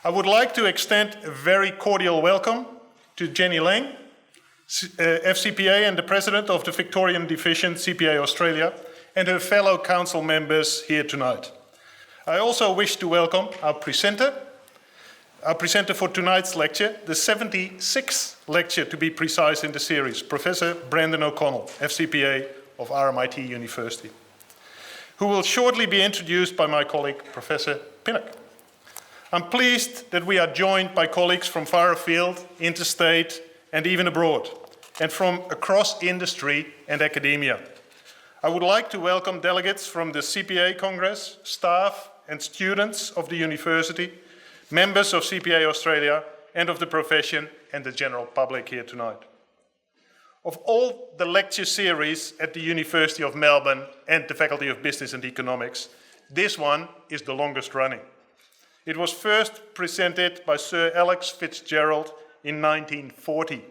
I would like to extend a very cordial welcome to Jenny Lang, FCPA and the President of the Victorian Division CPA Australia, and her fellow council members here tonight. I also wish to welcome our presenter for tonight's lecture, the 76th lecture to be precise in the series, Professor Brendan O'Connell, FCPA of RMIT University, who will shortly be introduced by my colleague, Professor Pinnock. I'm pleased that we are joined by colleagues from far afield, interstate, and even abroad, and from across industry and academia. I would like to welcome delegates from the CPA Congress, staff and students of the university, members of CPA Australia, and of the profession and the general public here tonight. Of all the lecture series at the University of Melbourne and the Faculty of Business and Economics, this one is the longest running. It was first presented by Sir Alex Fitzgerald in 1940.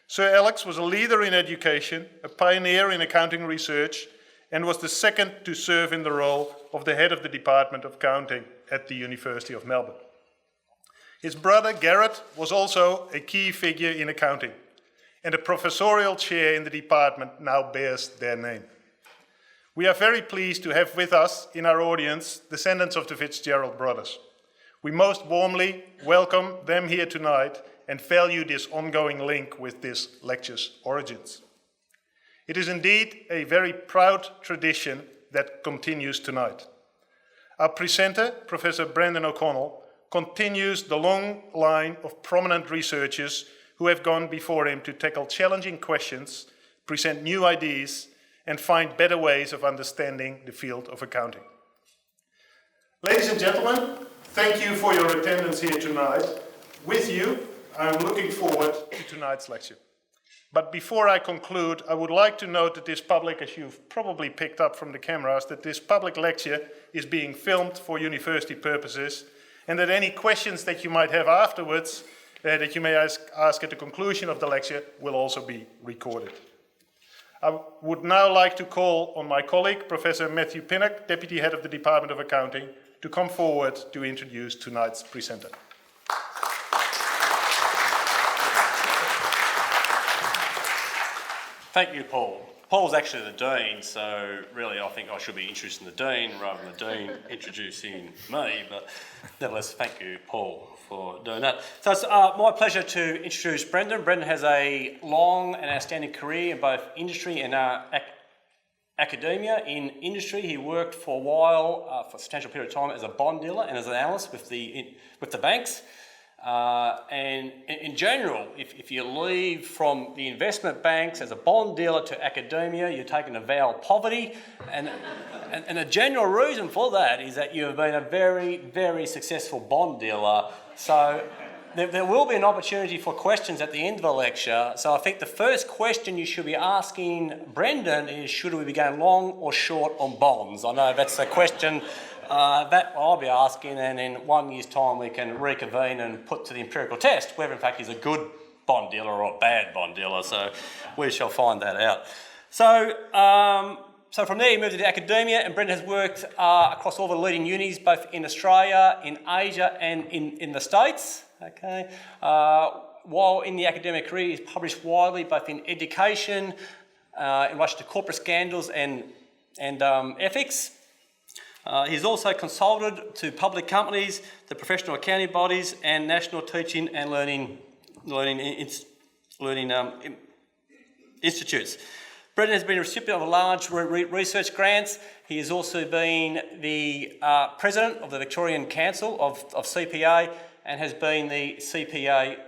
Sir Alex was a leader in education, a pioneer in accounting research, and was the second to serve in the role of the head of the Department of Accounting at the University of Melbourne. His brother Garrett was also a key figure in accounting, and a professorial chair in the department now bears their name. We are very pleased to have with us in our audience descendants of the Fitzgerald brothers. We most warmly welcome them here tonight and value this ongoing link with this lecture's origins. It is indeed a very proud tradition that continues tonight. Our presenter, Professor Brendan O'Connell, continues the long line of prominent researchers who have gone before him to tackle challenging questions, present new ideas, and find better ways of understanding the field of accounting. Ladies and gentlemen, thank you for your attendance here tonight. With you, I'm looking forward to tonight's lecture. But before I conclude, I would like to note that this public, as you've probably picked up from the cameras, that this public lecture is being filmed for university purposes, and that any questions that you might have afterwards that you may ask at the conclusion of the lecture will also be recorded. I would now like to call on my colleague, Professor Matthew Pinnock, Deputy Head of the Department of Accounting, to come forward to introduce tonight's presenter. Thank you, Paul. Paul's actually the Dean, so really I think I should be introducing the Dean rather than the Dean introducing me, but nevertheless, thank you, Paul, for doing that. So it's my pleasure to introduce Brendan. Brendan has a long and outstanding career in both industry and academia. In industry, he worked for a while, for a substantial period of time, as a bond dealer and as an analyst with the banks. And in general, if you leave from the investment banks as a bond dealer to academia, you're taking a vow of poverty. And the general reason for that is that you have been a very, very successful bond dealer. So there will be an opportunity for questions at the end of the lecture. So I think the first question you should be asking Brendan is, should we be going long or short on bonds? I know that's a question that I'll be asking, and in 1 year's time we can reconvene and put to the empirical test whether in fact he's a good bond dealer or a bad bond dealer, so we shall find that out. So from there he moved into academia, and Brendan has worked across all the leading unis, both in Australia, in Asia and in the States. Okay. While in the academic career he's published widely both in education, in relation to corporate scandals and ethics. He's also consulted to public companies, the professional accounting bodies, and national teaching and learning institutes. Brendan has been a recipient of large research grants. He has also been the president of the Victorian Council of CPA and has been the CPA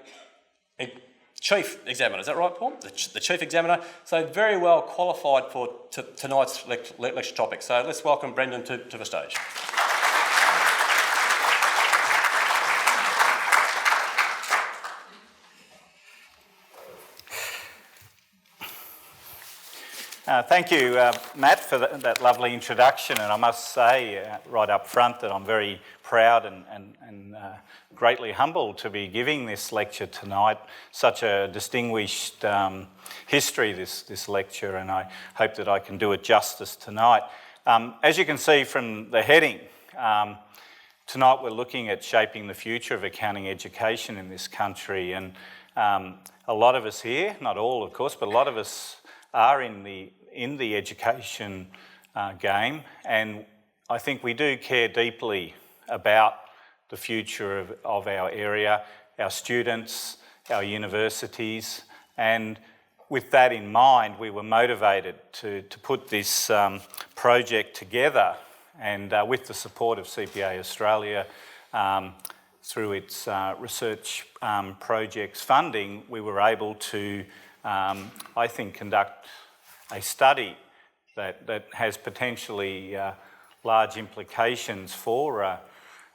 Chief Examiner. Is that right, Paul? The Chief Examiner. So very well qualified for tonight's lecture topic. So let's welcome Brendan to the stage. Thank you, Matt, for that lovely introduction. And I must say right up front that I'm very proud and greatly humbled to be giving this lecture tonight. Such a distinguished history, this lecture, and I hope that I can do it justice tonight. As you can see from the heading, tonight we're looking at shaping the future of accounting education in this country, and a lot of us here, not all of course, but a lot of us are in the education game, and I think we do care deeply about the future of our area, our students, our universities, and with that in mind, we were motivated to put this project together, and with the support of CPA Australia, through its research projects funding, we were able to, I think, conduct a study that has potentially large implications for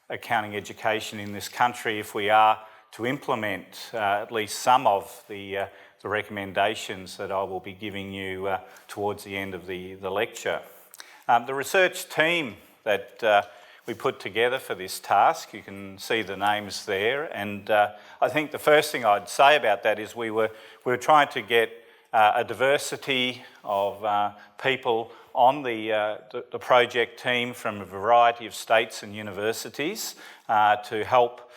accounting education in this country if we are to implement at least some of the recommendations that I will be giving you towards the end of the lecture. The research team that we put together for this task, you can see the names there, and I think the first thing I'd say about that is we were trying to get a diversity of people on the project team from a variety of states and universities to help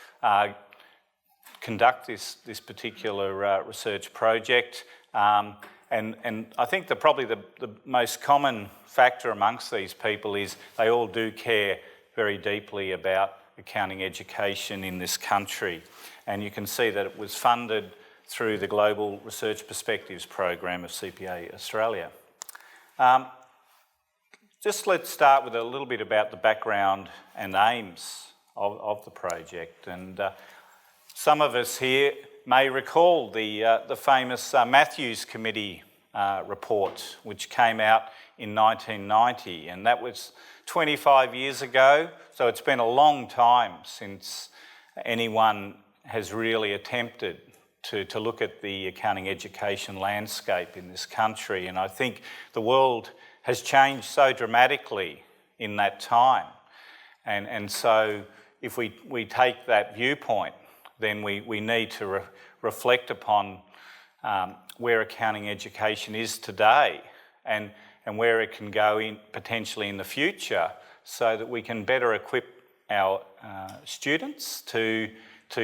conduct this particular research project. And I think probably the most common factor amongst these people is they all do care very deeply about accounting education in this country. And you can see that it was funded through the Global Research Perspectives program of CPA Australia. Just let's start with a little bit about the background and aims of the project. And some of us here may recall the famous Mathews Committee report, which came out in 1990, and that was 25 years ago, so it's been a long time since anyone has really attempted to look at the accounting education landscape in this country, and I think the world has changed so dramatically in that time, and so if we take that viewpoint, then we need to reflect upon where accounting education is today and where it can go in potentially in the future, so that we can better equip our students to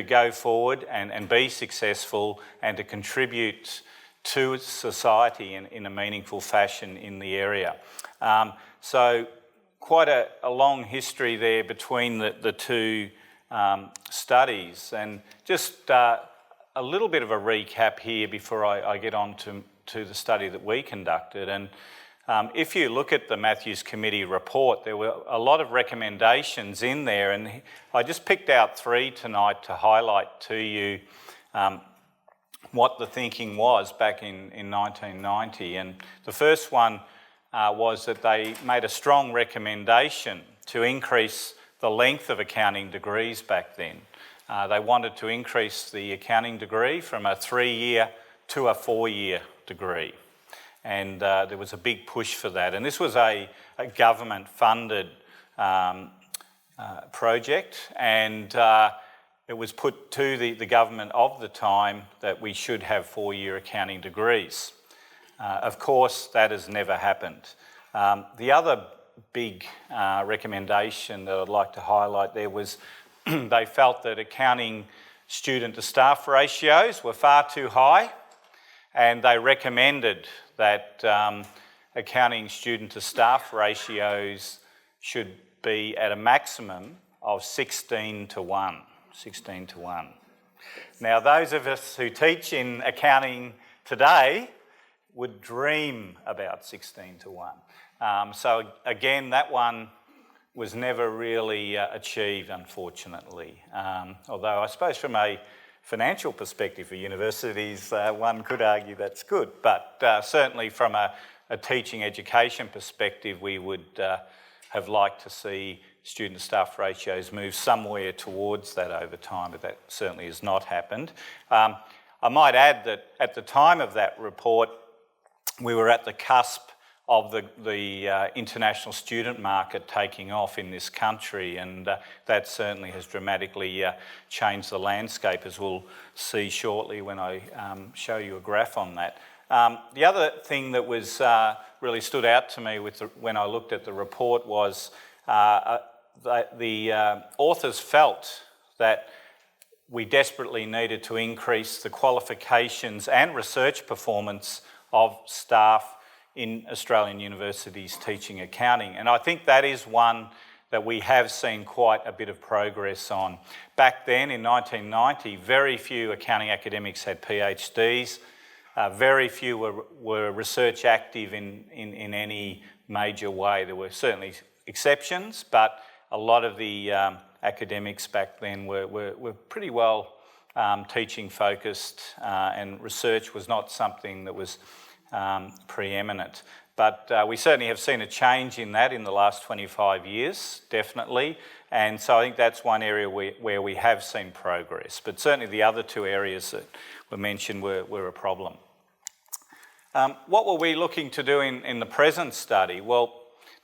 go forward and be successful and to contribute to society in a meaningful fashion in the area. So quite a long history there between the two studies, and just a little bit of a recap here before I get on to the study that we conducted. And if you look at the Mathews Committee report, there were a lot of recommendations in there, and I just picked out 3 tonight to highlight to you what the thinking was back in 1990. And the first one was that they made a strong recommendation to increase the length of accounting degrees back then. They wanted to increase the accounting degree from a 3-year to a 4-year degree. And there was a big push for that. And this was a government-funded project, and it was put to the government of the time that we should have 4-year accounting degrees. Of course, that has never happened. The other big recommendation that I'd like to highlight there was they felt that accounting student to staff ratios were far too high, and they recommended that accounting student to staff ratios should be at a maximum of 16 to 1. 16 to 1. Now, those of us who teach in accounting today would dream about 16 to 1. So again, that one was never really achieved, unfortunately. Although I suppose from a financial perspective for universities, one could argue that's good. But certainly from a teaching education perspective, we would have liked to see student staff ratios move somewhere towards that over time, but that certainly has not happened. I might add that at the time of that report, we were at the cusp of the international student market taking off in this country, and that certainly has dramatically changed the landscape, as we'll see shortly when I show you a graph on that. The other thing that was really stood out to me when I looked at the report was the authors felt that we desperately needed to increase the qualifications and research performance of staff in Australian universities teaching accounting. And I think that is one that we have seen quite a bit of progress on. Back then in 1990, very few accounting academics had PhDs. Very few were research active in any major way. There were certainly exceptions, but a lot of the academics back then were pretty well teaching focused, and research was not something that was preeminent. But we certainly have seen a change in that in the last 25 years, definitely. And so I think that's one area where we have seen progress. But certainly the other two areas that were mentioned were a problem. What were we looking to do in the present study? Well,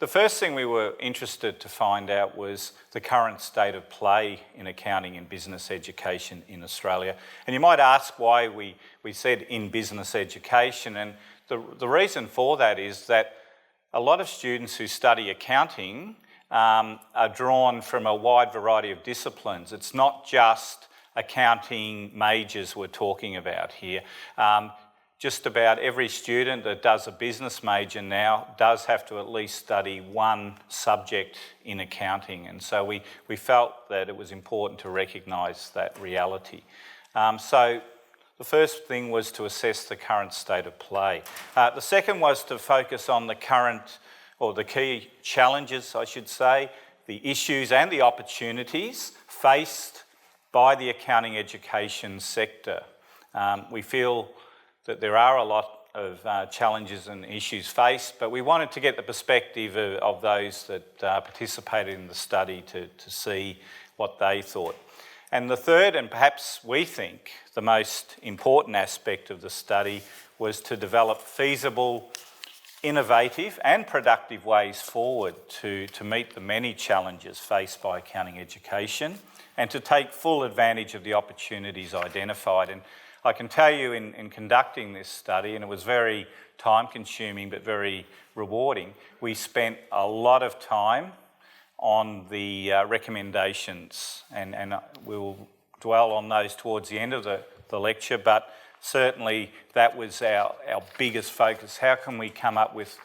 the first thing we were interested to find out was the current state of play in accounting and business education in Australia. And you might ask why we said in business education, and the reason for that is that a lot of students who study accounting are drawn from a wide variety of disciplines. It's not just accounting majors we're talking about here. Just about every student that does a business major now does have to at least study one subject in accounting, and so we felt that it was important to recognise that reality. So the first thing was to assess the current state of play. The second was to focus on the current, or the key challenges, I should say, the issues and the opportunities faced by the accounting education sector. We feel that there are a lot of challenges and issues faced, but we wanted to get the perspective of those that participated in the study to see what they thought. And the third, and perhaps we think the most important aspect of the study, was to develop feasible, innovative and productive ways forward to meet the many challenges faced by accounting education and to take full advantage of the opportunities identified. And I can tell you in conducting this study, and it was very time-consuming but very rewarding, we spent a lot of time on the recommendations, and we'll dwell on those towards the end of the lecture, but certainly that was our biggest focus. How can we come up with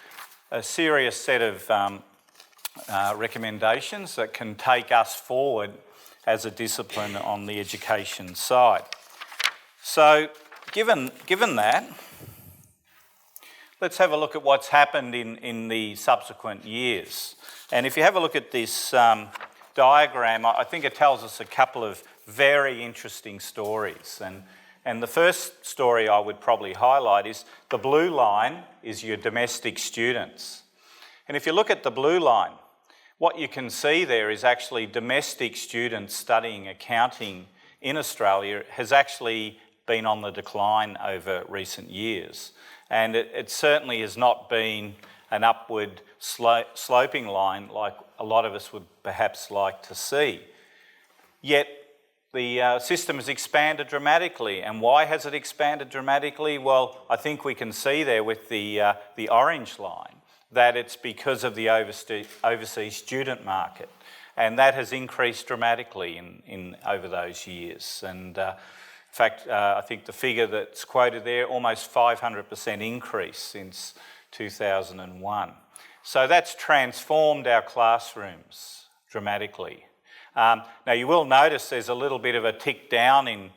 a serious set of recommendations that can take us forward as a discipline on the education side? So, given that, let's have a look at what's happened in the subsequent years. And if you have a look at this diagram, I think it tells us a couple of very interesting stories. And the first story I would probably highlight is the blue line is your domestic students. And if you look at the blue line, what you can see there is actually domestic students studying accounting in Australia has actually been on the decline over recent years. And it certainly has not been an upward sloping line like a lot of us would perhaps like to see. Yet the system has expanded dramatically. And why has it expanded dramatically? Well, I think we can see there with the orange line that it's because of the overseas student market. And that has increased dramatically in over those years. And in fact, I think the figure that's quoted there, almost 500% increase since 2001. So that's transformed our classrooms dramatically. Now you will notice there's a little bit of a tick down in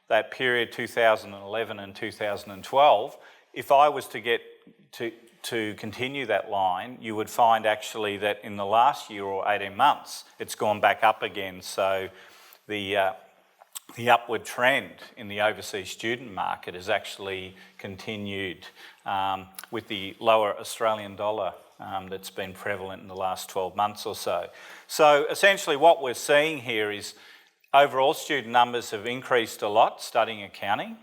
that period 2011 and 2012. If I was to get to continue that line, you would find actually that in the last year or 18 months, it's gone back up again. So the upward trend in the overseas student market has actually continued with the lower Australian dollar that's been prevalent in the last 12 months or so. So essentially what we're seeing here is overall student numbers have increased a lot studying accounting,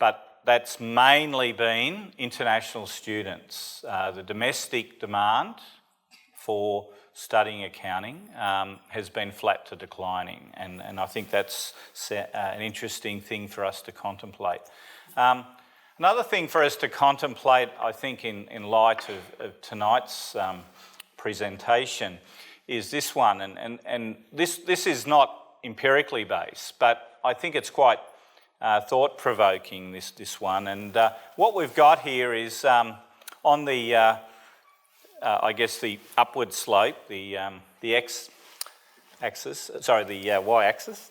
but that's mainly been international students. The domestic demand for studying accounting has been flat to declining, and I think that's an interesting thing for us to contemplate. Another thing for us to contemplate, I think, in light of tonight's presentation, is this one, and this is not empirically based, but I think it's quite thought-provoking, this one. And what we've got here is on the, I guess the upward slope, the x-axis, sorry, the y-axis,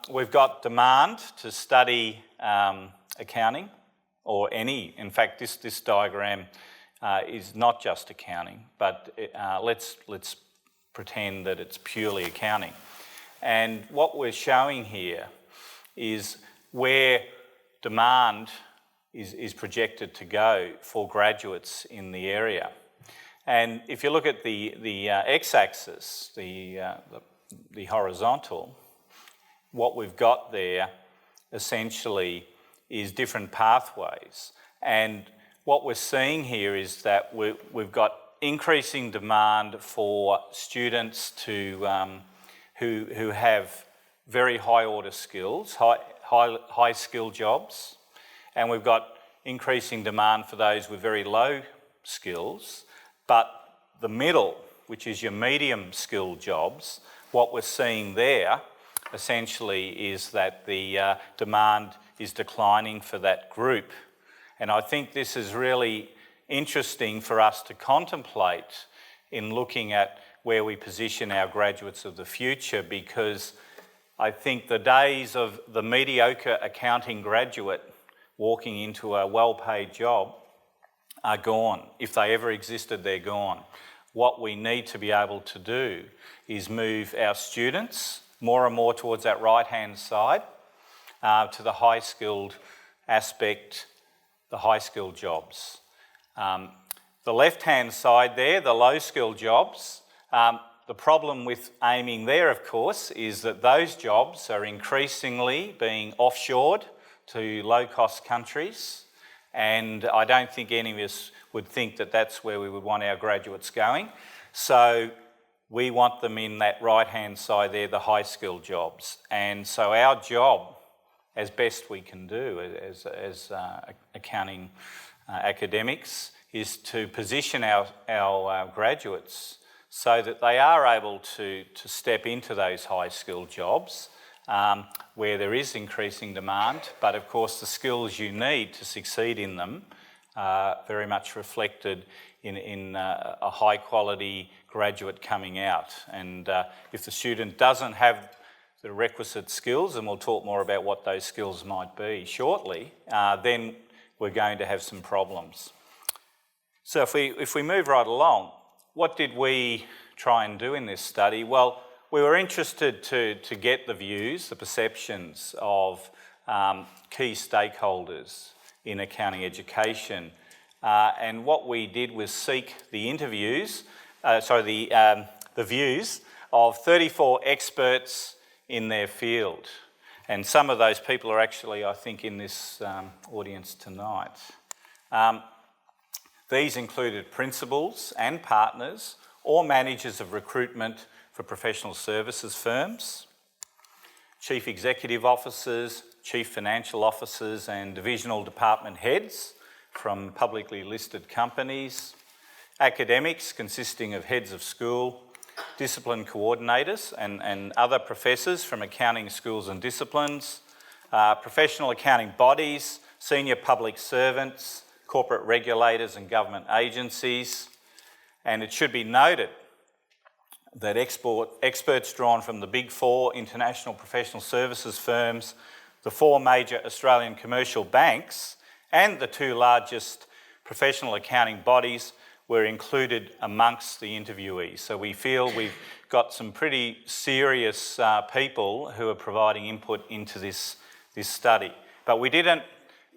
we've got demand to study accounting, or any. In fact, this diagram is not just accounting, but let's pretend that it's purely accounting. And what we're showing here is where demand is projected to go for graduates in the area. And if you look at the x-axis, the horizontal, what we've got there essentially is different pathways. And what we're seeing here is that we've got increasing demand for students to who have very high order skills, high skill jobs, and we've got increasing demand for those with very low skills. But the middle, which is your medium skill jobs, what we're seeing there essentially is that the demand is declining for that group. And I think this is really interesting for us to contemplate in looking at where we position our graduates of the future, because I think the days of the mediocre accounting graduate walking into a well-paid job are gone. If they ever existed, they're gone. What we need to be able to do is move our students more and more towards that right-hand side to the high-skilled aspect, the high-skilled jobs. The left-hand side there, the low-skilled jobs, the problem with aiming there, of course, is that those jobs are increasingly being offshored to low-cost countries, and I don't think any of us would think that that's where we would want our graduates going. So we want them in that right-hand side there, the high-skilled jobs. And so our job, as best we can do as accounting academics, is to position our graduates so that they are able to step into those high-skilled jobs where there is increasing demand, but of course the skills you need to succeed in them are very much reflected in a high-quality graduate coming out. And if the student doesn't have the requisite skills, and we'll talk more about what those skills might be shortly, then we're going to have some problems. So if we move right along, what did we try and do in this study? Well, we were interested to get the views, the perceptions of key stakeholders in accounting education. And what we did was seek the the views of 34 experts in their field. And some of those people are actually, I think, in this audience tonight. These included principals and partners or managers of recruitment for professional services firms, chief executive officers, chief financial officers and divisional department heads from publicly listed companies, academics consisting of heads of school, discipline coordinators and other professors from accounting schools and disciplines, professional accounting bodies, senior public servants, corporate regulators and government agencies. And it should be noted that experts drawn from the Big Four international professional services firms, the 4 major Australian commercial banks, and the 2 largest professional accounting bodies were included amongst the interviewees. So we feel we've got some pretty serious people who are providing input into this study. But we didn't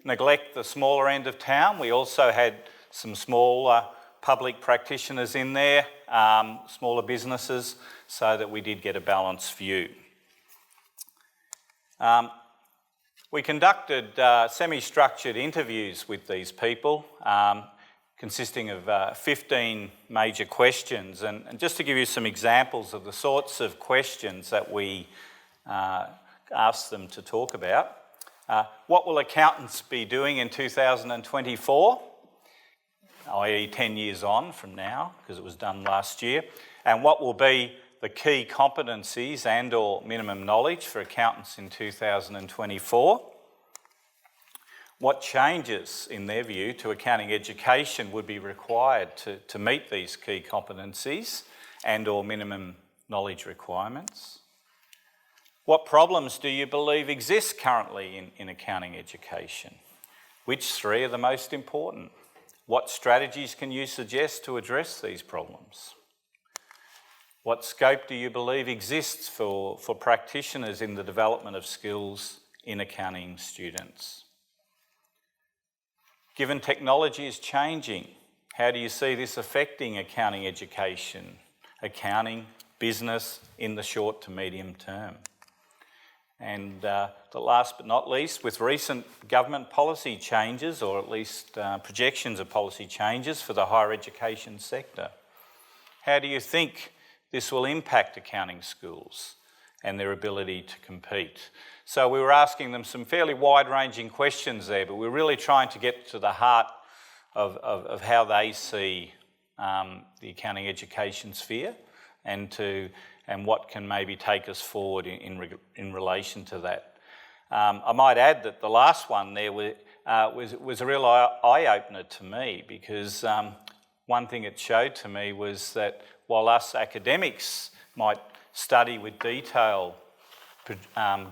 neglect the smaller end of town. We also had some small public practitioners in there, smaller businesses, so that we did get a balanced view. We conducted semi-structured interviews with these people, consisting of 15 major questions. And just to give you some examples of the sorts of questions that we asked them to talk about. What will accountants be doing in 2024? i.e. 10 years on from now, because it was done last year, and what will be the key competencies and or minimum knowledge for accountants in 2024. What changes, in their view, to accounting education would be required to meet these key competencies and or minimum knowledge requirements? What problems do you believe exist currently in accounting education? Which three are the most important? What strategies can you suggest to address these problems? What scope do you believe exists for practitioners in the development of skills in accounting students? Given technology is changing, how do you see this affecting accounting education, accounting, business in the short to medium term? And the last but not least, with recent government policy changes, or at least projections of policy changes for the higher education sector, how do you think this will impact accounting schools and their ability to compete? So we were asking them some fairly wide-ranging questions there, but we're really trying to get to the heart of how they see the accounting education sphere and what can maybe take us forward in relation to that. I might add that the last one there was a real eye-opener to me, because one thing it showed to me was that while us academics might study with detail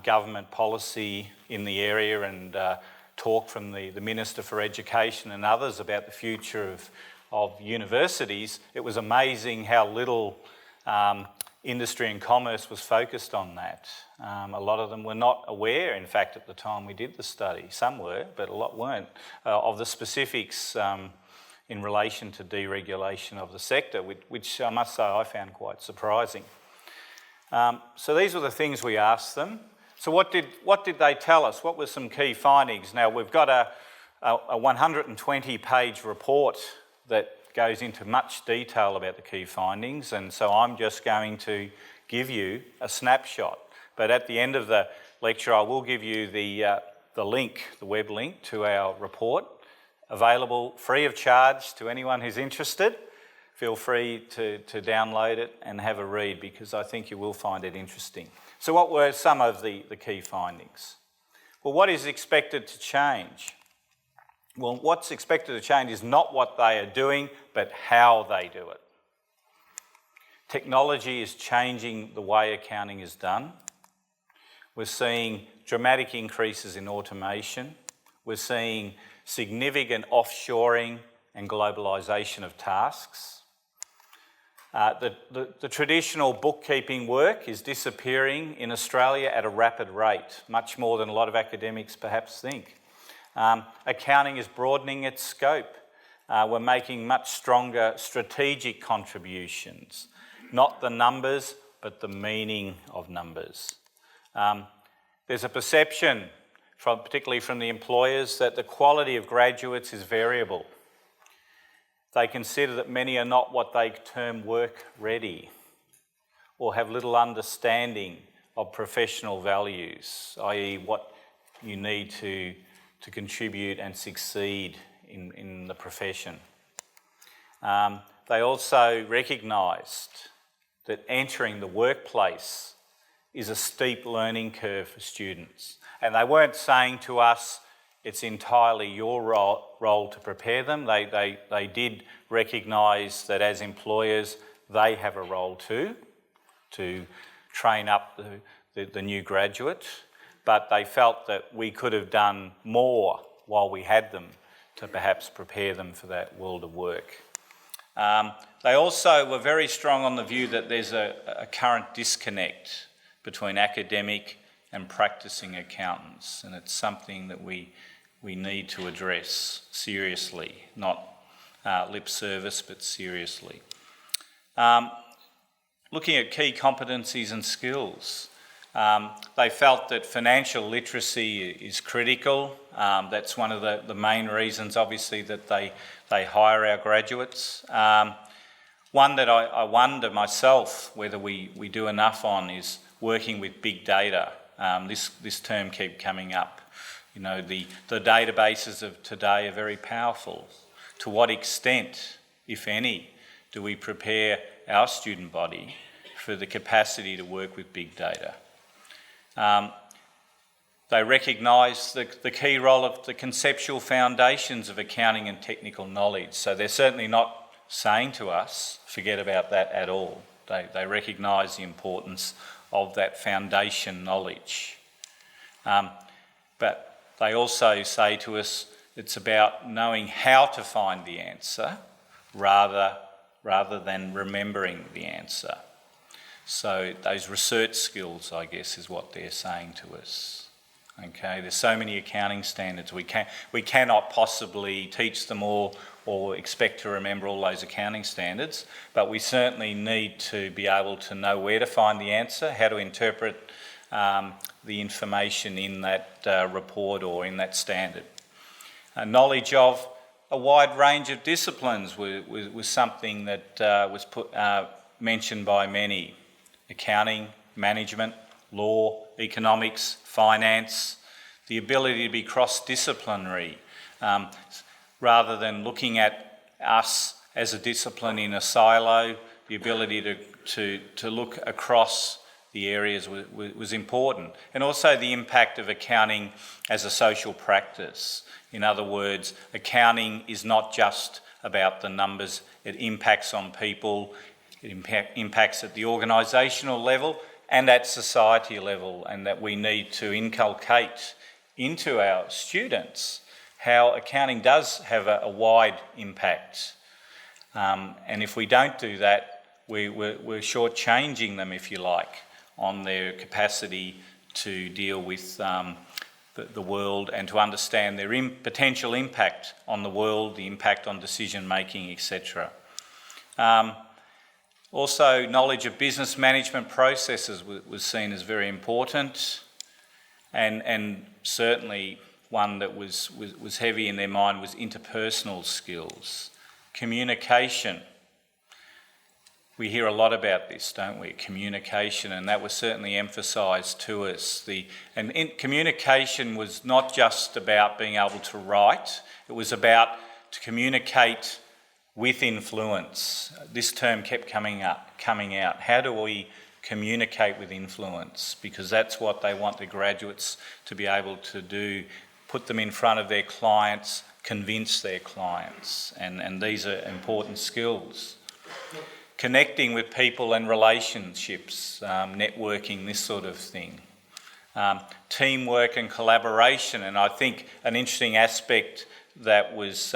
government policy in the area and talk from the Minister for Education and others about the future of universities, it was amazing how little industry and commerce was focused on that. A lot of them were not aware, in fact, at the time we did the study. Some were, but a lot weren't, of the specifics in relation to deregulation of the sector, which I must say I found quite surprising. So these were the things we asked them. So what did they tell us? What were some key findings? Now, we've got a 120-page report that goes into much detail about the key findings, and so I'm just going to give you a snapshot. But at the end of the lecture, I will give you the link, the web link to our report, available free of charge to anyone who's interested. Feel free to download it and have a read, because I think you will find it interesting. So what were some of the key findings? Well, what is expected to change? Well, what's expected to change is not what they are doing, but how they do it. Technology is changing the way accounting is done. We're seeing dramatic increases in automation. We're seeing significant offshoring and globalisation of tasks. The traditional bookkeeping work is disappearing in Australia at a rapid rate, much more than a lot of academics perhaps think. Accounting is broadening its scope. We're making much stronger strategic contributions, not the numbers, but the meaning of numbers. There's a perception, particularly from the employers, that the quality of graduates is variable. They consider that many are not what they term work ready, or have little understanding of professional values, i.e. what you need to contribute and succeed in the profession. They also recognised that entering the workplace is a steep learning curve for students. And they weren't saying to us, it's entirely your role to prepare them. They did recognise that as employers, they have a role too, to train up the new graduate, but they felt that we could have done more while we had them to perhaps prepare them for that world of work. They also were very strong on the view that there's a current disconnect between academic and practising accountants, and it's something that we need to address seriously, not lip service, but seriously. Looking at key competencies and skills, they felt that financial literacy is critical. That's one of the main reasons, obviously, that they hire our graduates. One that I wonder myself whether we do enough on is working with big data. This term keeps coming up. You know, the databases of today are very powerful. to what extent, if any, do we prepare our student body for the capacity to work with big data? They recognise the key role of the conceptual foundations of accounting and technical knowledge. So they're certainly not saying to us, forget about that at all. They recognise the importance of that foundation knowledge. But they also say to us it's about knowing how to find the answer rather than remembering the answer. So those research skills, I guess, is what they're saying to us. Okay, there's so many accounting standards. We cannot possibly teach them all or expect to remember all those accounting standards, but we certainly need to be able to know where to find the answer, how to interpret the information in that report or in that standard. Knowledge of a wide range of disciplines was something that was mentioned by many. Accounting, management, law, economics, finance, the ability to be cross-disciplinary, rather than looking at us as a discipline in a silo, the ability to look across the areas was important. And also the impact of accounting as a social practice. In other words, accounting is not just about the numbers, it impacts on people, it impacts at the organisational level and at society level, and that we need to inculcate into our students how accounting does have a wide impact. And if we don't do that, we're shortchanging them, if you like, on their capacity to deal with the world and to understand their potential impact on the world, the impact on decision making, etc. Also, knowledge of business management processes was seen as very important, and certainly one that was heavy in their mind was interpersonal skills. Communication. We hear a lot about this, don't we? Communication, and that was certainly emphasised to us. Communication was not just about being able to write, it was about to communicate with influence. This term kept coming out. How do we communicate with influence? Because that's what they want the graduates to be able to do, put them in front of their clients, convince their clients, and these are important skills. Connecting with people and relationships, networking, this sort of thing. Teamwork and collaboration, and I think an interesting aspect that was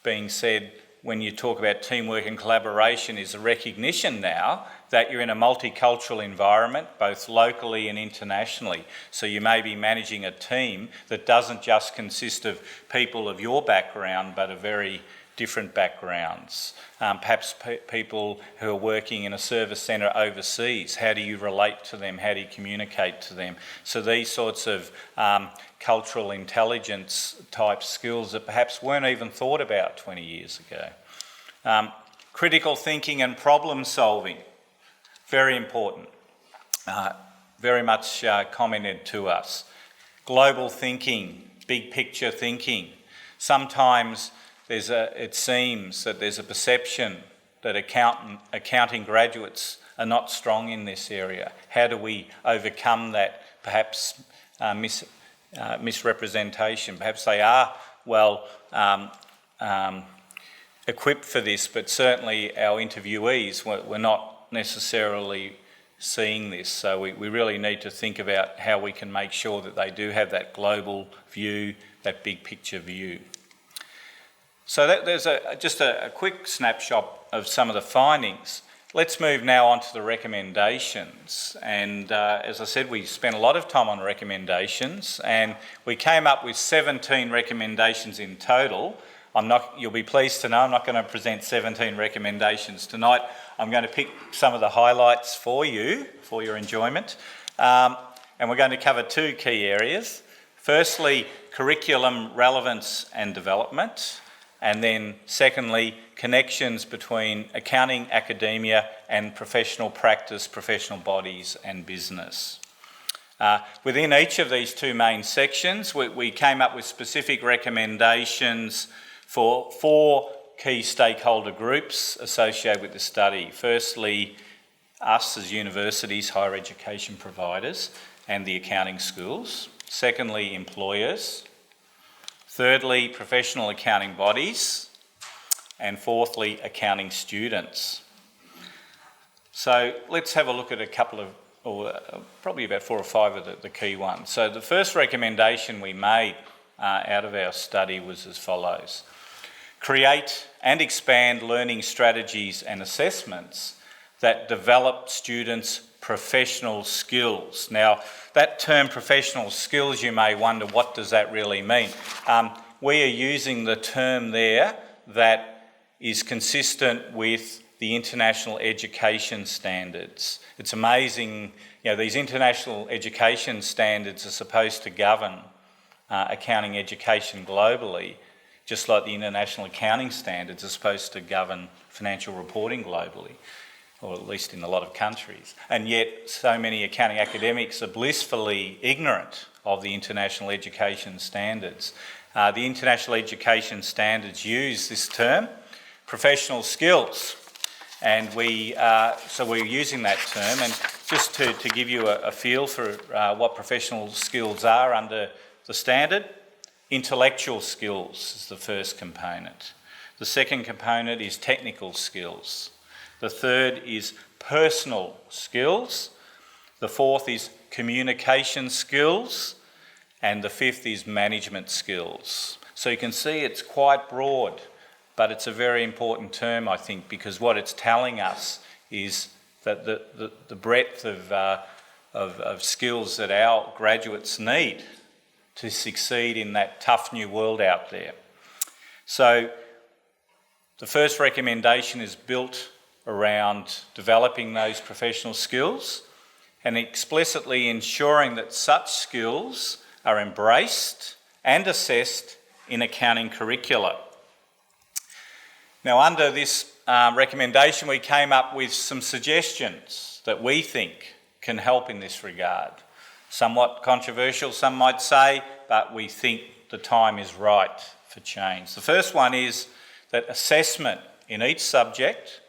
being said when you talk about teamwork and collaboration is a recognition now that you're in a multicultural environment, both locally and internationally. So you may be managing a team that doesn't just consist of people of your background, but of very different backgrounds. Perhaps people who are working in a service centre overseas. How do you relate to them? How do you communicate to them? So these sorts of cultural intelligence type skills that perhaps weren't even thought about 20 years ago. Critical thinking and problem solving, very important. Very much commented to us. Global thinking, big picture thinking. Sometimes it seems that there's a perception that accounting graduates are not strong in this area. How do we overcome that perhaps misrepresentation? Perhaps they are well equipped for this, but certainly our interviewees were not necessarily seeing this. So we really need to think about how we can make sure that they do have that global view, that big picture view. So there's just a quick snapshot of some of the findings. Let's move now on to the recommendations. And as I said, we spent a lot of time on recommendations, and we came up with 17 recommendations in total. You'll be pleased to know I'm not going to present 17 recommendations tonight. I'm going to pick some of the highlights for you, for your enjoyment. And we're going to cover two key areas. Firstly, curriculum relevance and development. And then secondly, connections between accounting, academia and professional practice, professional bodies and business. Within each of these two main sections, we came up with specific recommendations for 4 key stakeholder groups associated with the study. Firstly, us as universities, higher education providers, and the accounting schools. Secondly, employers. Thirdly, professional accounting bodies. And fourthly, accounting students. So let's have a look at a couple of, or probably about 4 or 5 of the key ones. So the first recommendation we made out of our study was as follows. Create and expand learning strategies and assessments that develop students' professional skills. Now, that term professional skills, you may wonder, what does that really mean? We are using the term there that is consistent with the international education standards. It's amazing, these international education standards are supposed to govern accounting education globally, just like the international accounting standards are supposed to govern financial reporting globally, or at least in a lot of countries. And yet so many accounting academics are blissfully ignorant of the international education standards. The international education standards use this term, professional skills, and so we're using that term. And just to give you a feel for what professional skills are under the standard, intellectual skills is the first component. The second component is technical skills. The third is personal skills. The fourth is communication skills. And the fifth is management skills. So you can see it's quite broad, but it's a very important term, I think, because what it's telling us is that the breadth of skills that our graduates need to succeed in that tough new world out there. So the first recommendation is built around developing those professional skills and explicitly ensuring that such skills are embraced and assessed in accounting curricula. Now, under this recommendation, we came up with some suggestions that we think can help in this regard. Somewhat controversial, some might say, but we think the time is right for change. The first one is that assessment in each subject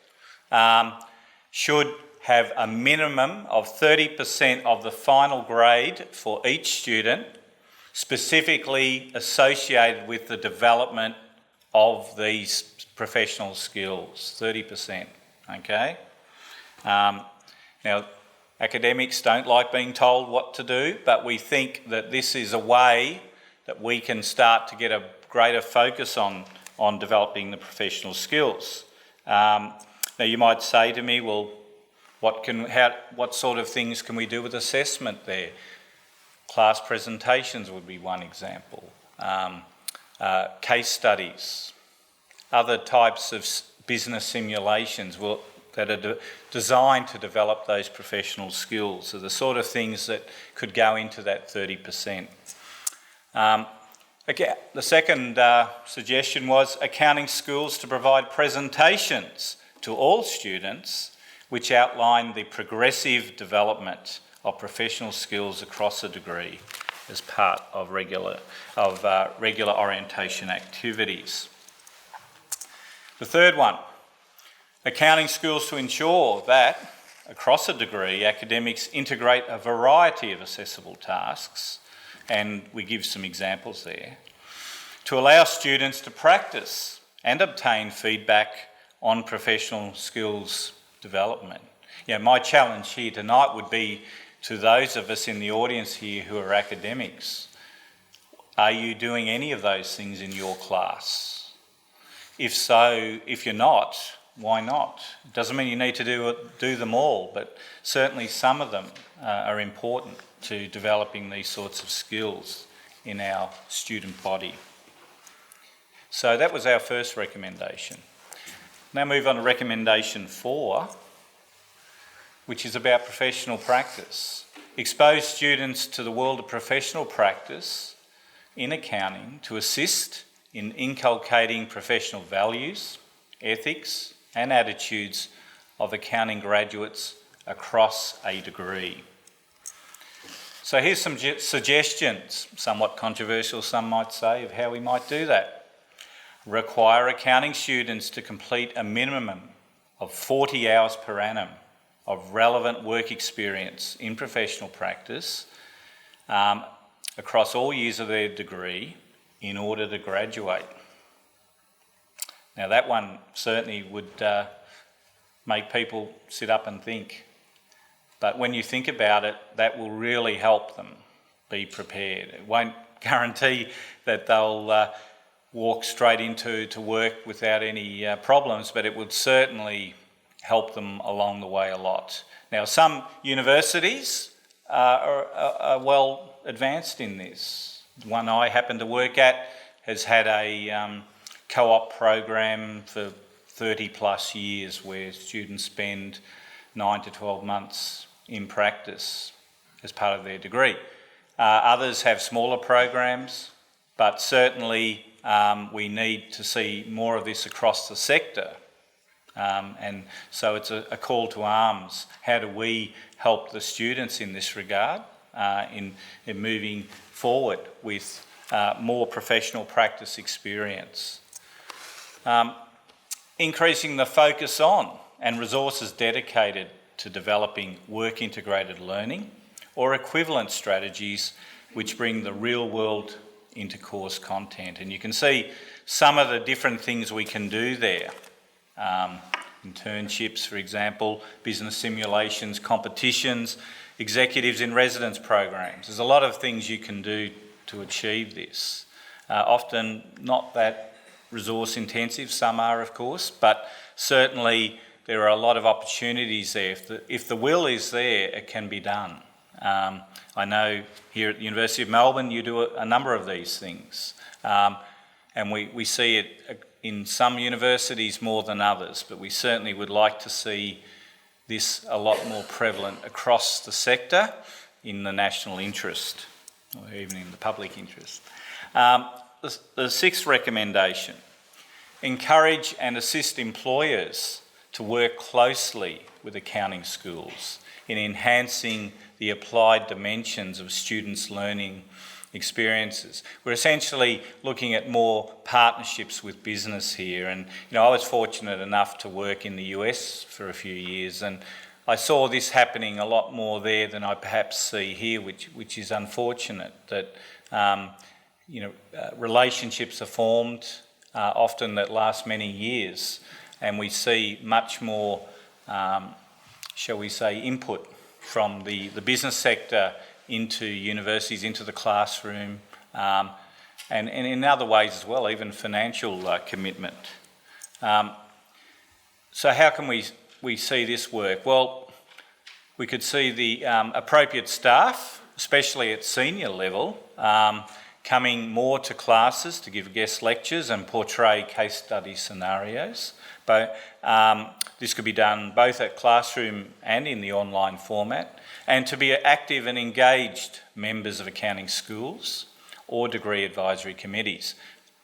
should have a minimum of 30% of the final grade for each student, specifically associated with the development of these professional skills, 30%, okay? Now, academics don't like being told what to do, but we think that this is a way that we can start to get a greater focus on developing the professional skills. Now, you might say to me, well, what sort of things can we do with assessment there? Class presentations would be one example. Case studies, other types of business simulations that are designed to develop those professional skills are the sort of things that could go into that 30%. Again, the second suggestion was accounting schools to provide presentations to all students which outline the progressive development of professional skills across a degree as part of regular orientation activities. The third one, accounting schools to ensure that across a degree academics integrate a variety of assessable tasks, and we give some examples there, to allow students to practice and obtain feedback on professional skills development. My challenge here tonight would be to those of us in the audience here who are academics. Are you doing any of those things in your class? If so, if you're not, why not? It doesn't mean you need to do them all, but certainly some of them are important to developing these sorts of skills in our student body. So that was our first recommendation. Now move on to recommendation 4, which is about professional practice. Expose students to the world of professional practice in accounting to assist in inculcating professional values, ethics, and attitudes of accounting graduates across a degree. So here's some suggestions, somewhat controversial, some might say, of how we might do that. require accounting students to complete a minimum of 40 hours per annum of relevant work experience in professional practice across all years of their degree in order to graduate. Now that one certainly would make people sit up and think. But when you think about it, that will really help them be prepared. It won't guarantee that they'll walk straight into work without any problems, but it would certainly help them along the way a lot. Now, some universities are well advanced in this. The one I happen to work at has had a co-op program for 30 plus years where students spend 9 to 12 months in practice as part of their degree. Others have smaller programs, but certainly we need to see more of this across the sector. And so it's a call to arms. How do we help the students in this regard in moving forward with more professional practice experience? Increasing the focus on and resources dedicated to developing work integrated learning or equivalent strategies which bring the real world into course content. And you can see some of the different things we can do there. Internships, for example, business simulations, competitions, executives in residence programs. There's a lot of things you can do to achieve this. Often not that resource intensive, some are of course, but certainly there are a lot of opportunities there. If the will is there, it can be done. I know here at the University of Melbourne you do a number of these things, and we see it in some universities more than others, but we certainly would like to see this a lot more prevalent across the sector in the national interest, or even in the public interest. The sixth recommendation, encourage and assist employers to work closely with accounting schools in enhancing the applied dimensions of students' learning experiences. We're essentially looking at more partnerships with business here, and I was fortunate enough to work in the US for a few years, and I saw this happening a lot more there than I perhaps see here, which is unfortunate. That relationships are formed often that last many years, and we see much more, shall we say, input from the business sector into universities, into the classroom, and in other ways as well, even financial commitment. So how can we see this work? Well, we could see the appropriate staff, especially at senior level, coming more to classes to give guest lectures and portray case study scenarios. But this could be done both at classroom and in the online format, and to be active and engaged members of accounting schools or degree advisory committees.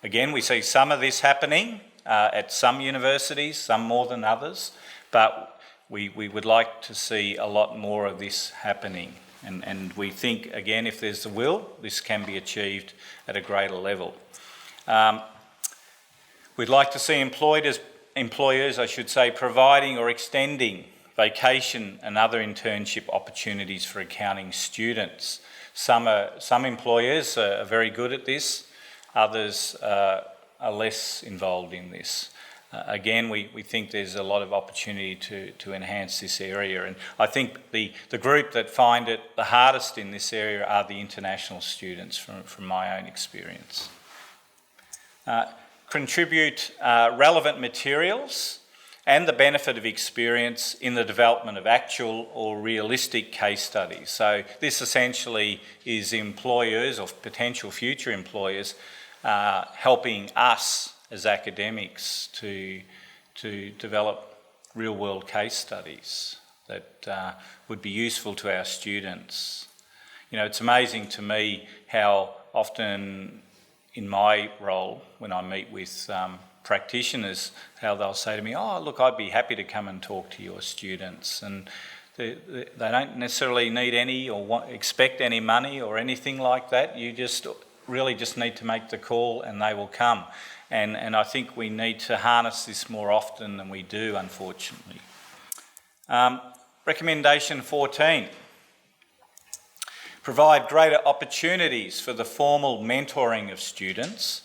Again, we see some of this happening at some universities, some more than others, but we would like to see a lot more of this happening. And we think, again, if there's the will, this can be achieved at a greater level. We'd like to see employers, providing or extending vacation and other internship opportunities for accounting students. Some employers are very good at this, others are less involved in this. Again, we think there's a lot of opportunity to enhance this area, and I think the group that find it the hardest in this area are the international students from my own experience. Contribute relevant materials and the benefit of experience in the development of actual or realistic case studies. So this essentially is employers or potential future employers helping us as academics to develop real-world case studies that would be useful to our students. It's amazing to me how often in my role, when I meet with practitioners, how they'll say to me, "Oh, look, I'd be happy to come and talk to your students." And they don't necessarily need any or expect any money or anything like that. You really just need to make the call and they will come. And I think we need to harness this more often than we do, unfortunately. Recommendation 14. Provide greater opportunities for the formal mentoring of students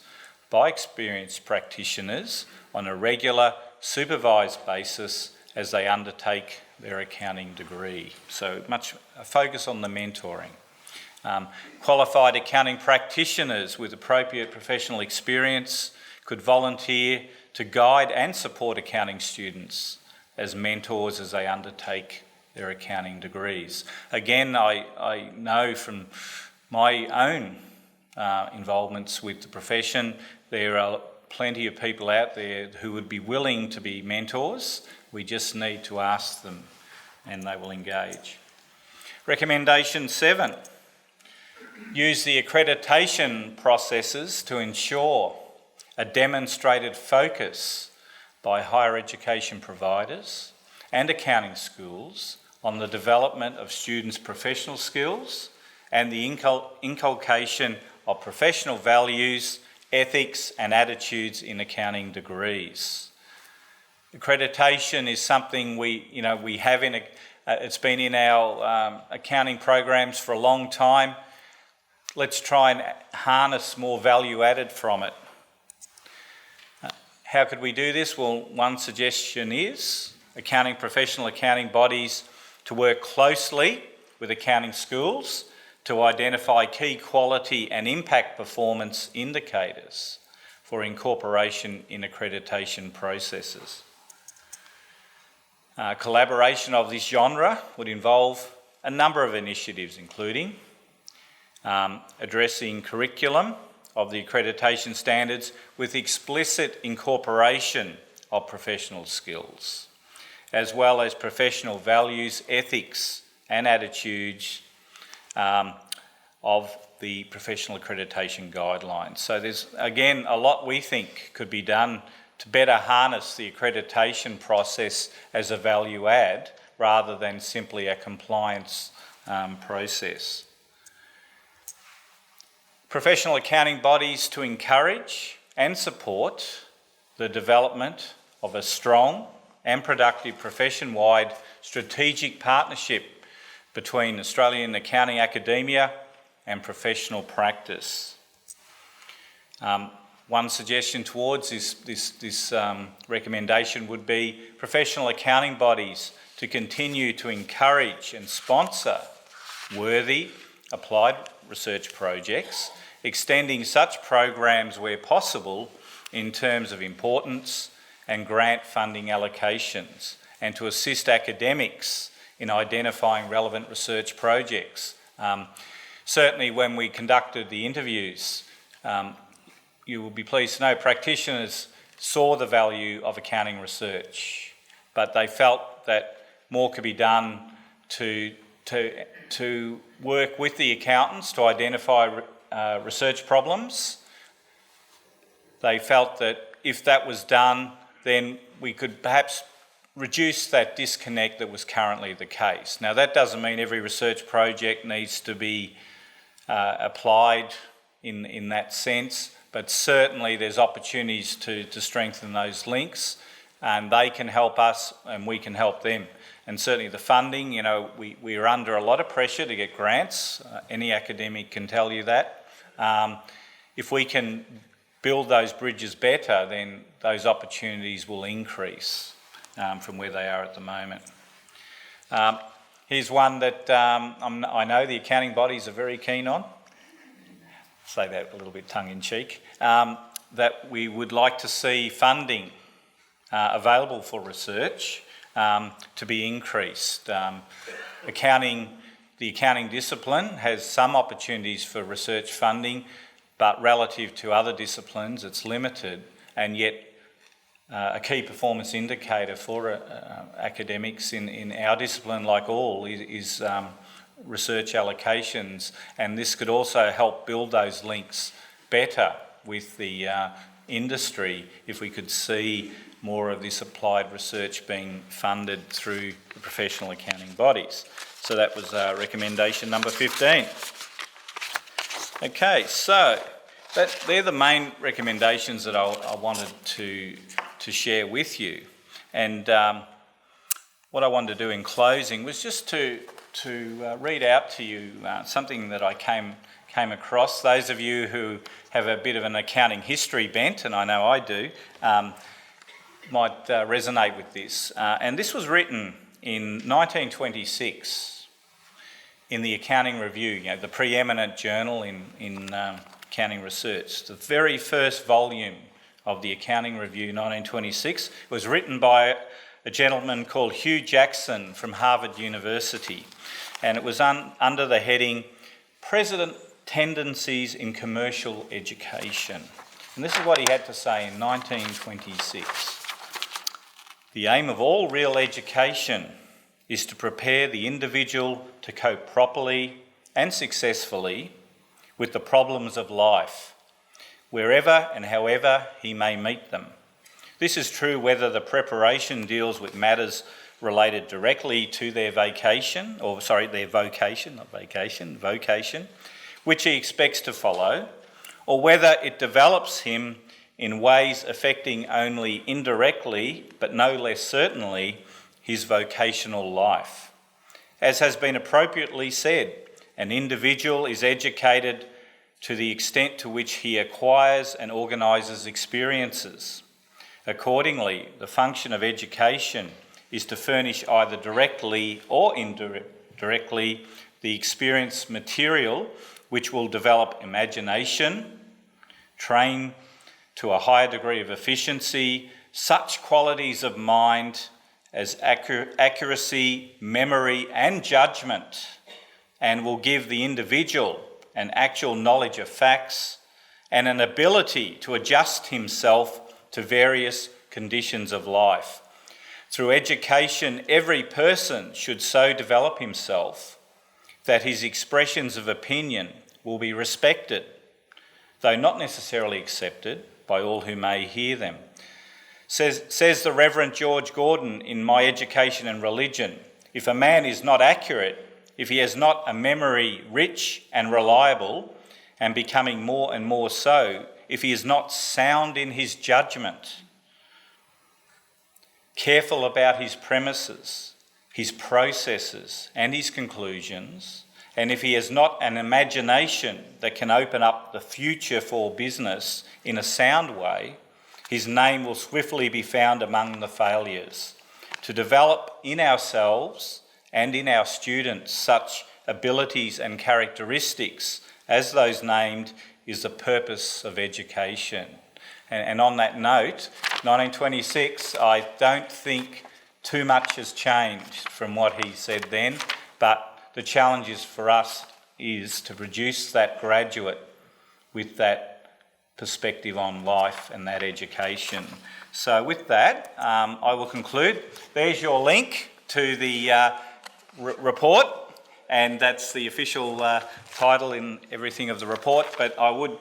by experienced practitioners on a regular, supervised basis as they undertake their accounting degree. So much a focus on the mentoring. Qualified accounting practitioners with appropriate professional experience could volunteer to guide and support accounting students as mentors as they undertake their accounting degrees. Again, I know from my own involvements with the profession, there are plenty of people out there who would be willing to be mentors. We just need to ask them and they will engage. Recommendation 7. Use the accreditation processes to ensure a demonstrated focus by higher education providers and accounting schools on the development of students' professional skills and the inculcation of professional values, ethics and attitudes in accounting degrees. Accreditation is something we have it's been in our accounting programs for a long time. Let's try and harness more value added from it. How could we do this? Well, one suggestion is professional accounting bodies to work closely with accounting schools to identify key quality and impact performance indicators for incorporation in accreditation processes. Collaboration of this genre would involve a number of initiatives, including addressing curriculum of the accreditation standards with explicit incorporation of professional skills, as well as professional values, ethics and attitudes of the professional accreditation guidelines. So there's, again, a lot we think could be done to better harness the accreditation process as a value add rather than simply a compliance process. Professional accounting bodies to encourage and support the development of a strong and productive profession-wide strategic partnership between Australian accounting academia and professional practice. One suggestion towards this recommendation would be professional accounting bodies to continue to encourage and sponsor worthy applied research projects, extending such programs where possible in terms of importance and grant funding allocations, and to assist academics in identifying relevant research projects. Certainly when we conducted the interviews, you will be pleased to know practitioners saw the value of accounting research, but they felt that more could be done to work with the accountants to identify research problems. They felt that if that was done, then we could perhaps reduce that disconnect that was currently the case. Now, that doesn't mean every research project needs to be applied in that sense, but certainly there's opportunities to strengthen those links, and they can help us and we can help them. And certainly the funding, we are under a lot of pressure to get grants. Any academic can tell you that. If we can build those bridges better, then those opportunities will increase from where they are at the moment. Here's one that I know the accounting bodies are very keen on. Say that a little bit tongue-in-cheek. That we would like to see funding available for research to be increased. The accounting discipline has some opportunities for research funding, but relative to other disciplines it's limited, and yet a key performance indicator for academics in our discipline, like all, is research allocations, and this could also help build those links better with the industry if we could see more of this applied research being funded through the professional accounting bodies. So that was recommendation number 15. Okay, so they're the main recommendations that I wanted to share with you. And what I wanted to do in closing was just to read out to you something that I came across. Those of you who have a bit of an accounting history bent, and I know I do, might resonate with this. And this was written in 1926 in the Accounting Review, the preeminent journal in accounting research. The very first volume of the Accounting Review, 1926, was written by a gentleman called Hugh Jackson from Harvard University. And it was under the heading, Tendencies in Commercial Education. And this is what he had to say in 1926. The aim of all real education is to prepare the individual to cope properly and successfully with the problems of life, wherever and however he may meet them. This is true whether the preparation deals with matters related directly to their vocation, which he expects to follow, or whether it develops him in ways affecting only indirectly, but no less certainly, his vocational life. As has been appropriately said, an individual is educated to the extent to which he acquires and organises experiences. Accordingly, the function of education is to furnish either directly or indirectly the experience material which will develop imagination, train to a higher degree of efficiency, such qualities of mind as accuracy, memory and judgment, and will give the individual an actual knowledge of facts and an ability to adjust himself to various conditions of life. Through education, every person should so develop himself that his expressions of opinion will be respected, though not necessarily accepted by all who may hear them. Says the Reverend George Gordon in My Education and Religion, if a man is not accurate, if he has not a memory rich and reliable, and becoming more and more so, if he is not sound in his judgment, careful about his premises, his processes and his conclusions, and if he has not an imagination that can open up the future for business in a sound way, his name will swiftly be found among the failures. To develop in ourselves and in our students such abilities and characteristics as those named is the purpose of education. And on that note, 1926, I don't think too much has changed from what he said then, but the challenge is for us is to produce that graduate with that perspective on life and that education. So with that, I will conclude. There's your link to the report, and that's the official title in everything of the report, but I would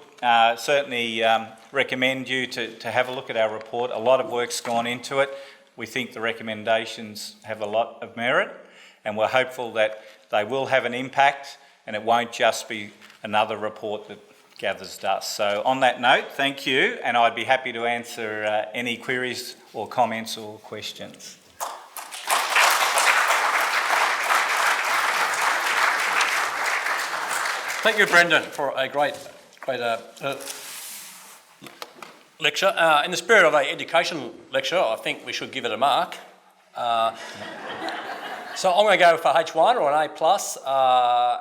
certainly recommend you to have a look at our report. A lot of work's gone into it. We think the recommendations have a lot of merit, and we're hopeful that they will have an impact and it won't just be another report that gathers dust. So on that note, thank you, and I'd be happy to answer any queries or comments or questions. Thank you, Brendan, for a great lecture. In the spirit of an education lecture, I think we should give it a mark. So I'm going to go for H1 or an A+,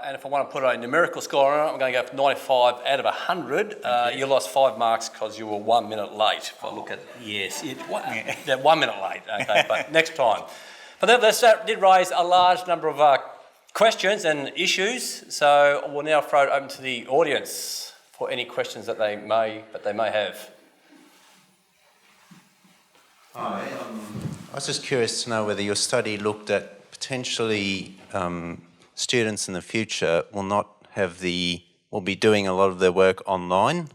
and if I want to put a numerical score on it, I'm going to go for 95 out of 100. You lost 5 marks because you were 1 minute late. If I look at, yes, 1 minute late, okay, but next time. But that did raise a large number of questions and issues, so we'll now throw it open to the audience for any questions that they may have. Hi, I was just curious to know whether your study looked at potentially students in the future will be doing a lot of their work online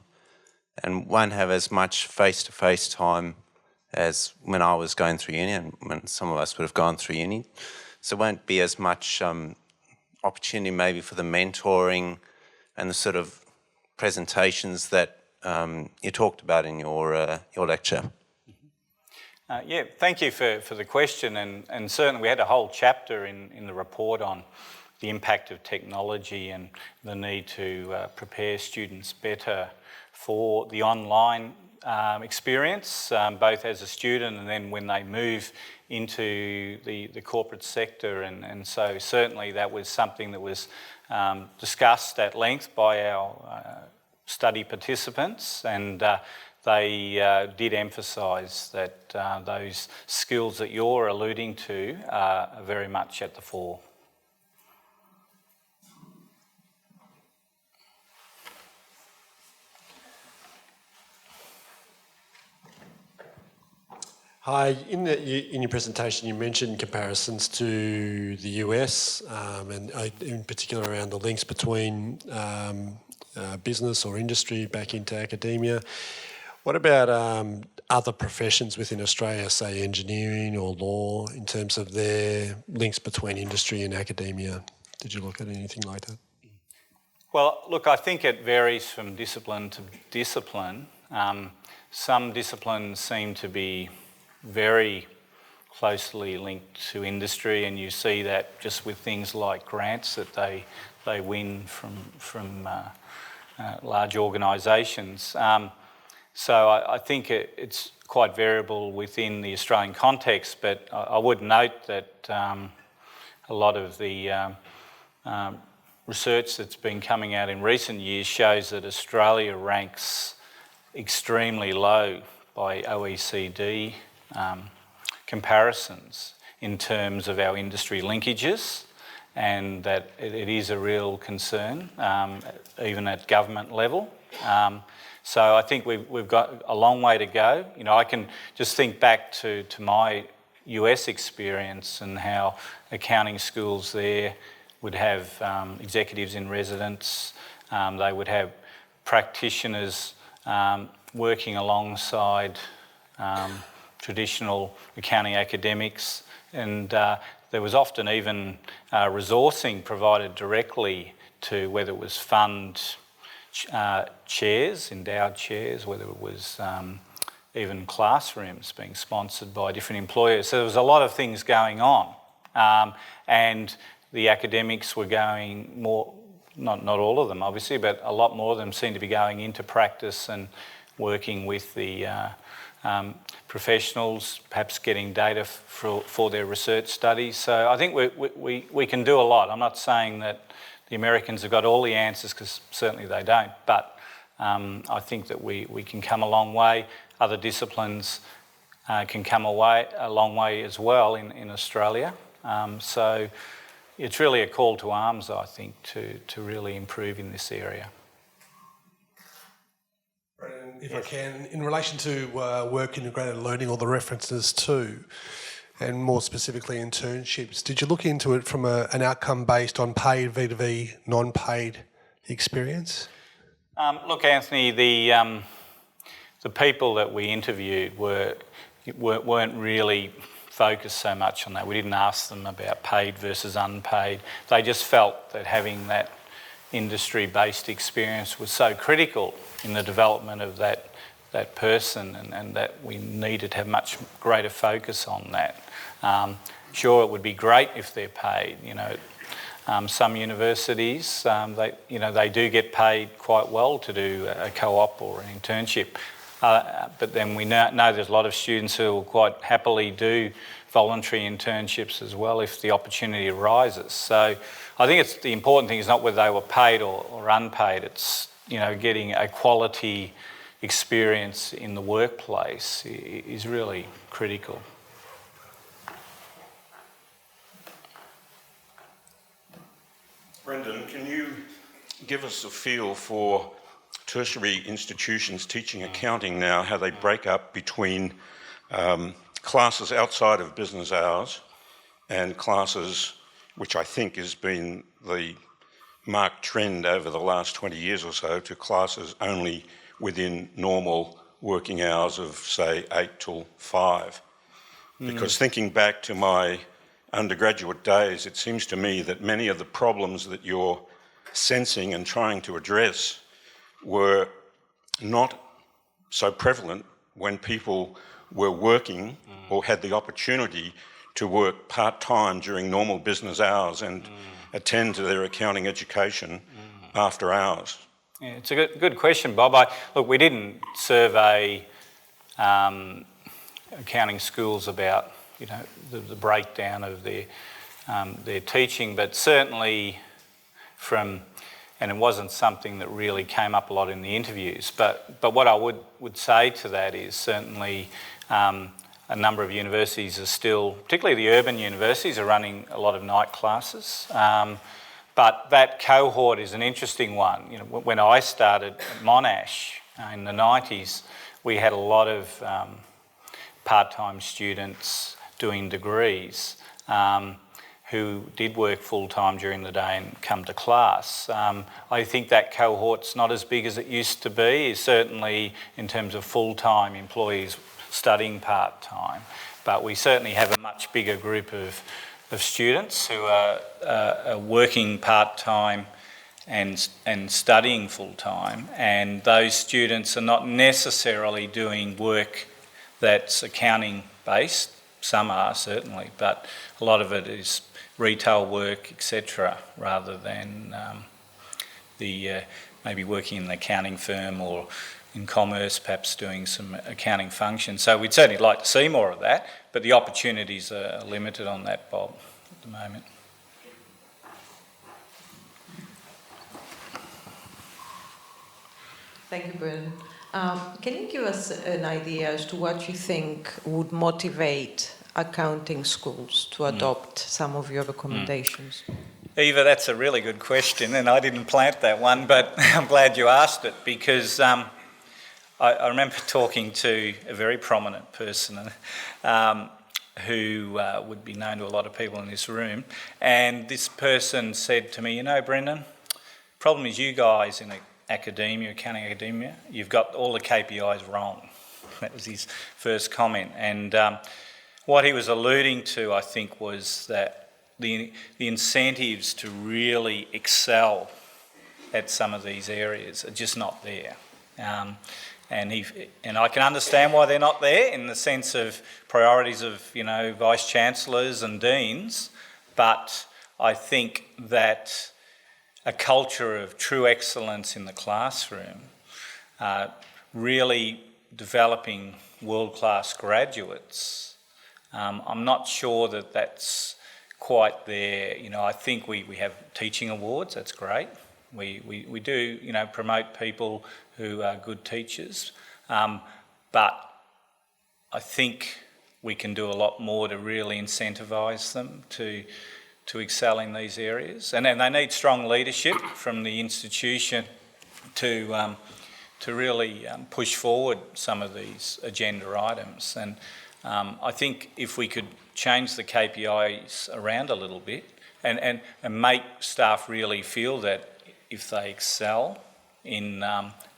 and won't have as much face-to-face time as when I was going through uni and when some of us would have gone through uni. So won't be as much opportunity maybe for the mentoring and the sort of presentations that you talked about in your lecture. Thank you for the question, and certainly we had a whole chapter in the report on the impact of technology and the need to prepare students better for the online experience, both as a student and then when they move into the corporate sector. And so certainly that was something that was discussed at length by our study participants, and they did emphasise that those skills that you're alluding to are very much at the fore. Hi, in your presentation you mentioned comparisons to the US and in particular around the links between business or industry back into academia. What about other professions within Australia, say engineering or law, in terms of their links between industry and academia? Did you look at anything like that? Well, look, I think it varies from discipline to discipline. Some disciplines seem to be very closely linked to industry, and you see that just with things like grants that they win from large organisations. So I think it's quite variable within the Australian context, but I would note that a lot of the research that's been coming out in recent years shows that Australia ranks extremely low by OECD comparisons in terms of our industry linkages, and that it is a real concern, even at government level. So I think we've got a long way to go. You know, I can just think back to my US experience and how accounting schools there would have executives in residence. They would have practitioners working alongside traditional accounting academics, and there was often even resourcing provided directly to whether it was fund chairs, endowed chairs, whether it was even classrooms being sponsored by different employers. So there was a lot of things going on, and the academics were going more, not all of them obviously, but a lot more of them seemed to be going into practice and working with the professionals, perhaps getting data for their research studies. So I think we can do a lot. I'm not saying that the Americans have got all the answers, because certainly they don't, but I think that we can come a long way. Other disciplines can come a long way as well in Australia. So it's really a call to arms, I think, to really improve in this area. If I can, in relation to work integrated learning, or the references to, and more specifically internships, did you look into it from an outcome based on paid vis-a-vis non-paid experience? Look, Anthony, the people that we interviewed weren't really focused so much on that. We didn't ask them about paid versus unpaid. They just felt that having that industry-based experience was so critical in the development of that person, and that we needed to have much greater focus on that. Sure, it would be great if they're paid. You know, some universities, they do get paid quite well to do a co-op or an internship. But then we know there's a lot of students who will quite happily do voluntary internships as well if the opportunity arises. So I think the important thing is not whether they were paid or unpaid. It's, getting a quality experience in the workplace is really critical. Brendan, can you give us a feel for tertiary institutions teaching accounting now, how they break up between classes outside of business hours and classes, which I think has been the marked trend over the last 20 years or so, to classes only within normal working hours of, say, 8 till 5? Because thinking back to my undergraduate days, it seems to me that many of the problems that you're sensing and trying to address were not so prevalent when people were working or had the opportunity to work part-time during normal business hours and attend to their accounting education after hours. Yeah, it's a good question, Bob. Look, we didn't survey accounting schools about, you know, the breakdown of their teaching, but certainly and it wasn't something that really came up a lot in the interviews. But what I would say to that is certainly a number of universities are still, particularly the urban universities, are running a lot of night classes. But that cohort is an interesting one. You know, when I started at Monash in the 90s, we had a lot of part-time students doing degrees who did work full-time during the day and come to class. I think that cohort's not as big as it used to be, certainly in terms of full-time employees studying part-time. But we certainly have a much bigger group of students who are working part-time and studying full-time, and those students are not necessarily doing work that's accounting-based. Some are certainly, but a lot of it is retail work, etc., rather than maybe working in an accounting firm or in commerce, perhaps doing some accounting functions. So we'd certainly like to see more of that, but the opportunities are limited on that, Bob, at the moment. Thank you, Brendan. Can you give us an idea as to what you think would motivate accounting schools to adopt some of your recommendations? Eva, that's a really good question, and I didn't plant that one, but I'm glad you asked it, because I remember talking to a very prominent person who would be known to a lot of people in this room, and this person said to me, you know, Brendan, problem is you guys in academia, accounting academia, you've got all the KPIs wrong. That was his first comment. And what he was alluding to, I think, was that the incentives to really excel at some of these areas are just not there. And I can understand why they're not there in the sense of priorities of, you know, vice chancellors and deans, but I think that a culture of true excellence in the classroom, really developing world-class graduates, I'm not sure that that's quite there. You know, I think we have teaching awards, that's great. We do, you know, promote people who are good teachers, but I think we can do a lot more to really incentivise them to excel in these areas, and they need strong leadership from the institution to really push forward some of these agenda items. And I think if we could change the KPIs around a little bit and make staff really feel that if they excel in,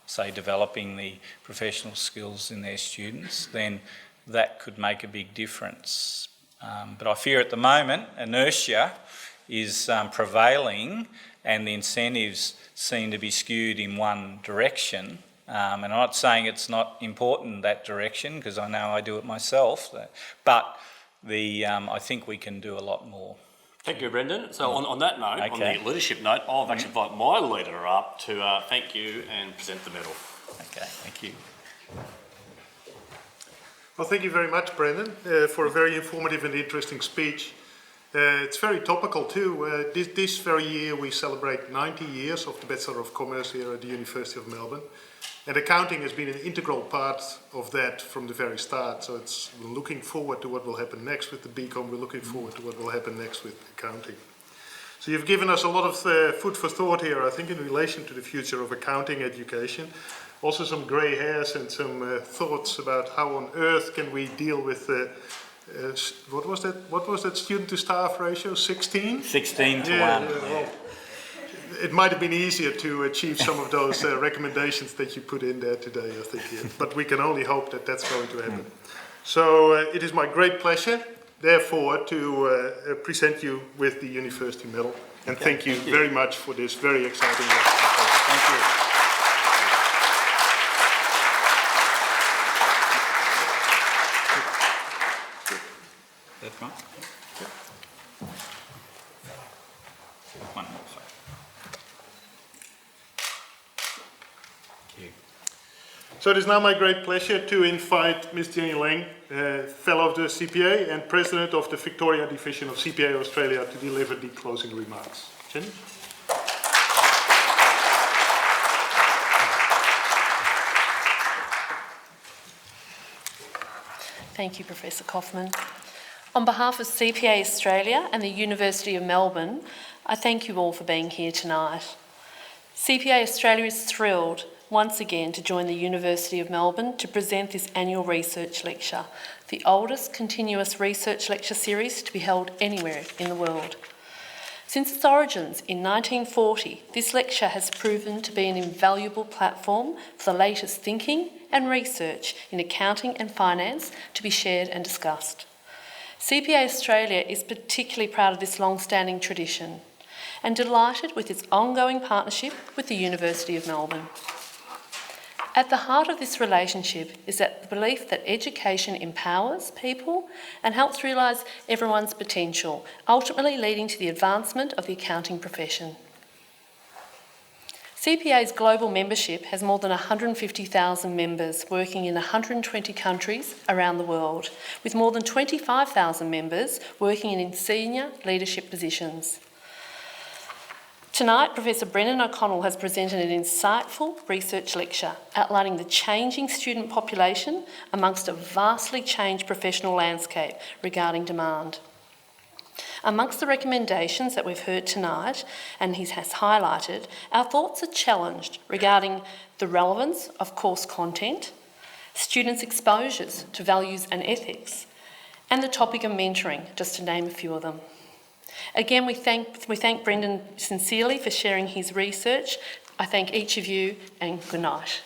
say, developing the professional skills in their students, then that could make a big difference. But I fear at the moment inertia is prevailing, and the incentives seem to be skewed in one direction. And I'm not saying it's not important that direction, because I know I do it myself, but I think we can do a lot more. Thank you, Brendan. So on that note, on the leadership note, I'll actually invite my leader up to thank you and present the medal. Okay, thank you. Well, thank you very much, Brendan, for a very informative and interesting speech. It's very topical too. This very year we celebrate 90 years of the Bachelor of Commerce here at the University of Melbourne. And accounting has been an integral part of that from the very start. So we're looking forward to what will happen next with the BCom. We're looking forward to what will happen next with accounting. So you've given us a lot of food for thought here, I think, in relation to the future of accounting education. Also some grey hairs and some thoughts about how on earth can we deal with what was that student to staff ratio? 16? 16 to 1. Well, it might have been easier to achieve some of those recommendations that you put in there today, I think. Yeah. But we can only hope that that's going to happen. So it is my great pleasure, therefore, to present you with the University Medal. And thank you very much for this very exciting lecture. Thank you. That's right. One more, sorry. Thank you. So it is now my great pleasure to invite Ms. Jenny Lang, Fellow of the CPA and President of the Victoria Division of CPA Australia, to deliver the closing remarks. Jenny? Thank you, Professor Kaufman. On behalf of CPA Australia and the University of Melbourne, I thank you all for being here tonight. CPA Australia is thrilled once again to join the University of Melbourne to present this annual research lecture, the oldest continuous research lecture series to be held anywhere in the world. Since its origins in 1940, this lecture has proven to be an invaluable platform for the latest thinking and research in accounting and finance to be shared and discussed. CPA Australia is particularly proud of this long-standing tradition and delighted with its ongoing partnership with the University of Melbourne. At the heart of this relationship is the belief that education empowers people and helps realise everyone's potential, ultimately leading to the advancement of the accounting profession. CPA's global membership has more than 150,000 members working in 120 countries around the world, with more than 25,000 members working in senior leadership positions. Tonight, Professor Brendan O'Connell has presented an insightful research lecture outlining the changing student population amongst a vastly changed professional landscape regarding demand. Amongst the recommendations that we've heard tonight, and he has highlighted, our thoughts are challenged regarding the relevance of course content, students' exposures to values and ethics, and the topic of mentoring, just to name a few of them. Again, we thank Brendan sincerely for sharing his research. I thank each of you, and good night.